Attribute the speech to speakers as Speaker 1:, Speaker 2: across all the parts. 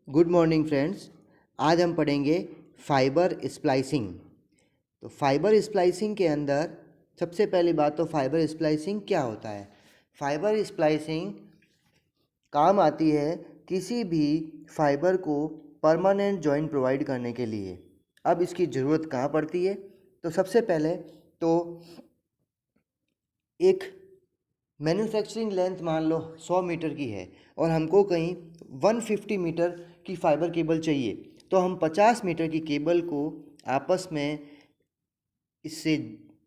Speaker 1: Good morning friends. आज हम पढ़ेंगे फाइबर स्प्लाइसिंग। तो फाइबर स्प्लाइसिंग के अंदर सबसे पहली बात तो फाइबर स्प्लाइसिंग क्या होता है। फाइबर स्प्लाइसिंग काम आती है किसी भी फाइबर को परमानेंट जॉइंट प्रोवाइड करने के लिए। अब इसकी ज़रूरत कहाँ पड़ती है? तो सबसे पहले तो एक मैन्युफैक्चरिंग लेंथ मान लो 100 मीटर की है और हमको कहीं 150 मीटर की फाइबर केबल चाहिए, तो हम 50 मीटर की केबल को आपस में इससे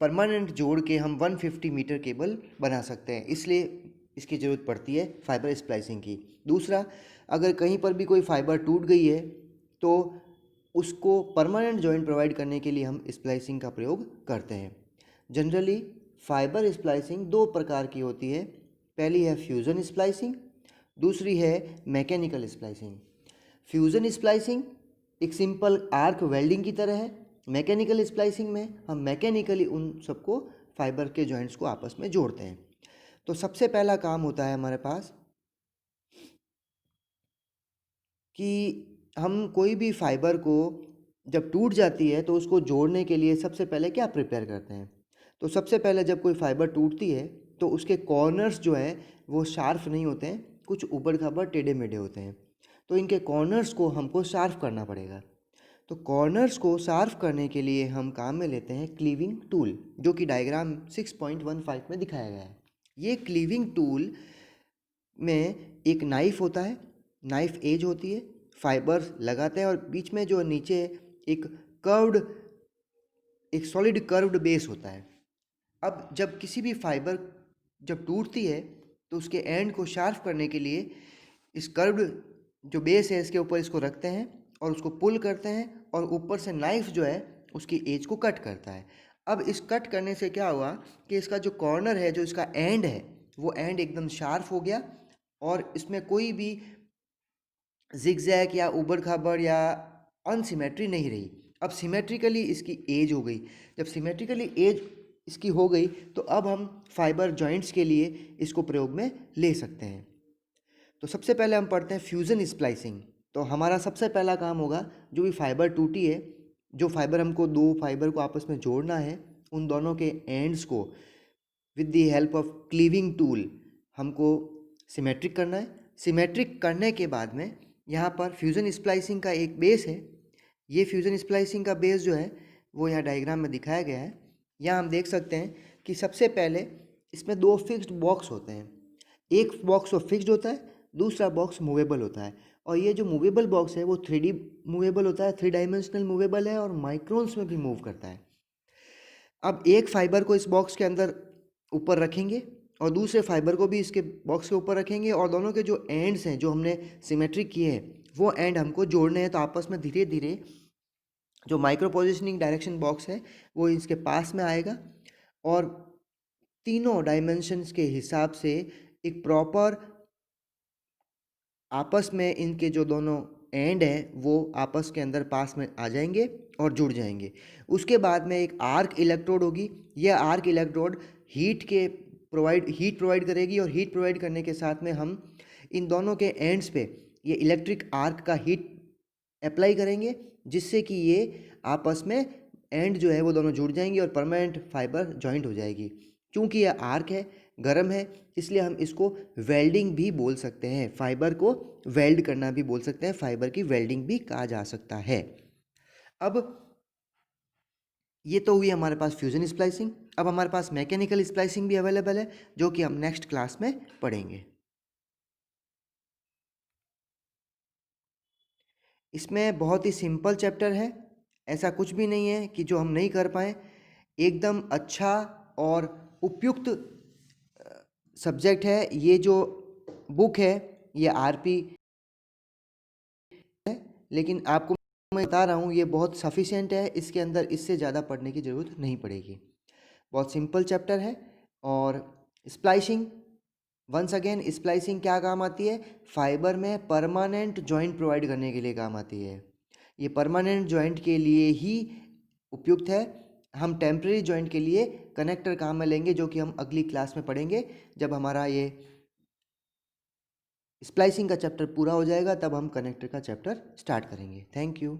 Speaker 1: परमानेंट जोड़ के हम 150 मीटर केबल बना सकते हैं। इसलिए इसकी ज़रूरत पड़ती है फाइबर स्प्लाइसिंग की। दूसरा, अगर कहीं पर भी कोई फाइबर टूट गई है तो उसको परमानेंट जॉइंट प्रोवाइड करने के लिए हम स्प्लाइसिंग का प्रयोग करते हैं। जनरली फाइबर स्प्लाइसिंग दो प्रकार की होती है। पहली है फ्यूज़न स्प्लाइसिंग, दूसरी है मैकेनिकल स्प्लाइसिंग। फ्यूज़न स्प्लाइसिंग एक सिंपल आर्क वेल्डिंग की तरह है। मैकेनिकल स्प्लाइसिंग में हम मैकेनिकली उन सबको फाइबर के जॉइंट्स को आपस में जोड़ते हैं। तो सबसे पहला काम होता है हमारे पास कि हम कोई भी फाइबर को जब टूट जाती है तो उसको जोड़ने के लिए सबसे पहले क्या प्रिपेयर करते हैं। तो सबसे पहले जब कोई फाइबर टूटती है तो उसके कॉर्नर्स जो है वो शार्प नहीं होते हैं, कुछ ऊबड़ खाबड़ टेढ़े मेढ़े होते हैं। तो इनके कॉर्नर्स को हमको शार्प करना पड़ेगा। तो कॉर्नर्स को शार्प करने के लिए हम काम में लेते हैं क्लीविंग टूल, जो कि डायग्राम 6.15 में दिखाया गया है। ये क्लीविंग टूल में एक नाइफ होता है, नाइफ एज होती है, फाइबर लगाते हैं और बीच में जो नीचे एक कर्व्ड, एक सॉलिड कर्व्ड बेस होता है। अब जब किसी भी फाइबर जब टूटती है तो उसके एंड को शार्प करने के लिए इस कर्व्ड जो बेस है इसके ऊपर इसको रखते हैं और उसको पुल करते हैं और ऊपर से नाइफ जो है उसकी एज को कट करता है। अब इस कट करने से क्या हुआ कि इसका जो कॉर्नर है, जो इसका एंड है, वो एंड एकदम शार्प हो गया और इसमें कोई भी जिगजैग या ऊबड़ खाबड़ या अनसिमेट्री नहीं रही। अब सिमेट्रिकली इसकी एज हो गई। जब सिमेट्रिकली एज इसकी हो गई तो अब हम फाइबर जॉइंट्स के लिए इसको प्रयोग में ले सकते हैं। तो सबसे पहले हम पढ़ते हैं फ्यूज़न स्प्लाइसिंग। तो हमारा सबसे पहला काम होगा, जो भी फाइबर टूटी है, जो फाइबर हमको दो फाइबर को आपस में जोड़ना है, उन दोनों के एंड्स को with the help of cleaving tool हमको सिमेट्रिक करना है। सिमेट्रिक करने के बाद में यहाँ पर फ्यूज़न स्प्लाइसिंग का एक बेस है। ये फ्यूज़न स्प्लाइसिंग का बेस जो है वो यहाँ डायग्राम में दिखाया गया है। यहाँ हम देख सकते हैं कि सबसे पहले इसमें दो फिक्स्ड बॉक्स होते हैं। एक बॉक्स तो फिक्स्ड होता है, दूसरा बॉक्स मूवेबल होता है। और ये जो मूवेबल बॉक्स है वो 3D मूवेबल होता है, 3 डायमेंशनल मूवेबल है और माइक्रोन्स में भी मूव करता है। अब एक फाइबर को इस बॉक्स के अंदर ऊपर रखेंगे और दूसरे फाइबर को भी इसके बॉक्स के ऊपर रखेंगे और दोनों के जो एंड्स हैं, जो हमने सिमेट्रिक किए हैं, वो एंड हमको जोड़ने हैं। तो आपस में धीरे धीरे जो माइक्रो पोजिशनिंग डायरेक्शन बॉक्स है वो इसके पास में आएगा और तीनों डायमेंशंस के हिसाब से एक प्रॉपर आपस में इनके जो दोनों एंड हैं वो आपस के अंदर पास में आ जाएंगे और जुड़ जाएंगे। उसके बाद में एक आर्क इलेक्ट्रोड होगी। यह आर्क इलेक्ट्रोड हीट प्रोवाइड करेगी और हीट प्रोवाइड करने के साथ में हम इन दोनों के एंड्स पे ये इलेक्ट्रिक आर्क का हीट अप्लाई करेंगे, जिससे कि ये आपस में एंड जो है वो दोनों जुड़ जाएंगे और परमानेंट फाइबर जॉइंट हो जाएगी। क्योंकि यह आर्क है, गर्म है, इसलिए हम इसको वेल्डिंग भी बोल सकते हैं। फाइबर को वेल्ड करना भी बोल सकते हैं, फाइबर की वेल्डिंग भी कहा जा सकता है। अब ये तो हुई हमारे पास फ्यूजन स्प्लाइसिंग। अब हमारे पास मैकेनिकल स्प्लाइसिंग भी अवेलेबल है, जो कि हम नेक्स्ट क्लास में पढ़ेंगे। इसमें बहुत ही सिंपल चैप्टर है, ऐसा कुछ भी नहीं है कि जो हम नहीं कर पाएँ। एकदम अच्छा और उपयुक्त सब्जेक्ट है। ये जो बुक है ये आरपी है, लेकिन आपको मैं बता रहा हूँ ये बहुत सफिशिएंट है। इसके अंदर इससे ज़्यादा पढ़ने की ज़रूरत नहीं पड़ेगी। बहुत सिंपल चैप्टर है। और स्प्लाइसिंग, वंस अगेन स्प्लाइसिंग क्या काम आती है? फाइबर में परमानेंट जॉइंट प्रोवाइड करने के लिए काम आती है। ये परमानेंट जॉइंट के लिए ही उपयुक्त है। हम टेम्परेरी जॉइंट के लिए कनेक्टर काम में लेंगे, जो कि हम अगली क्लास में पढ़ेंगे जब हमारा ये स्प्लाइसिंग का चैप्टर पूरा हो जाएगा तब हम कनेक्टर का चैप्टर स्टार्ट करेंगे। Thank you.